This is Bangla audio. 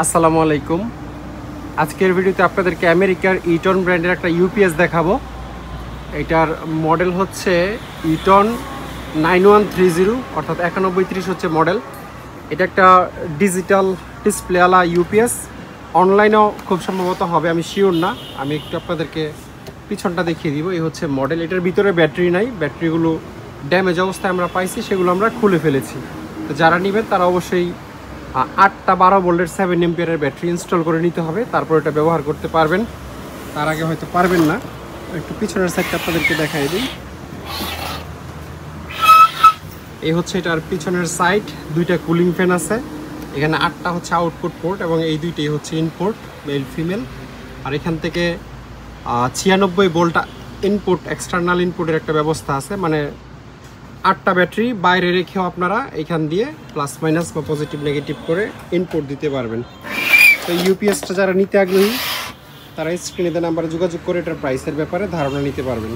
আসসালামু আলাইকুম। আজকের ভিডিওতে আপনাদেরকে আমেরিকার ইটন ব্র্যান্ডের একটা ইউপিএস দেখাবো। এটার মডেল হচ্ছে ইটন 9130 অর্থাৎ 9130 হচ্ছে মডেল। এটা একটা ডিজিটাল ডিসপ্লেওয়ালা ইউপিএস। অনলাইনেও খুব সম্ভবত হবে, আমি শিওর না। আমি একটু আপনাদেরকে পিছনটা দেখিয়ে দিব। এই হচ্ছে মডেল। এটার ভিতরে ব্যাটারি নাই, ব্যাটারিগুলো ড্যামেজ অবস্থায় আমরা পাইছি, সেগুলো আমরা খুলে ফেলেছি। তো যারা নেবেন তারা অবশ্যই 8টা 12 ভোল্টের 7 এম্পিয়ারের ব্যাটারি ইনস্টল করে নিতে হবে, তারপর এটা ব্যবহার করতে পারবেন। তার আগে হয়তো পারবেন না। একটু পিছনের সাইডটা আপনাদেরকে দেখাই দিই। এই হচ্ছে এটার পিছনের সাইড। দুইটা কুলিং ফ্যান আছে এখানে। 8টা হচ্ছে আউটপুট পোর্ট এবং এই দুইটাই হচ্ছে ইনপুট, মেল ফিমেল। আর এখান থেকে 96 ভোল্ট ইনপুট, এক্সটার্নাল ইনপুটের একটা ব্যবস্থা আছে। মানে 8টা ব্যাটারি বাইরে রেখেও আপনারা এখান দিয়ে প্লাস মাইনাস বা পজিটিভ নেগেটিভ করে ইনপুট দিতে পারবেন। তো ইউপিএসটা যারা নিতে আগ্রহী তারা স্ক্রিনে দেওয়া নাম্বারে যোগাযোগ করে এটার প্রাইসের ব্যাপারে ধারণা নিতে পারবেন।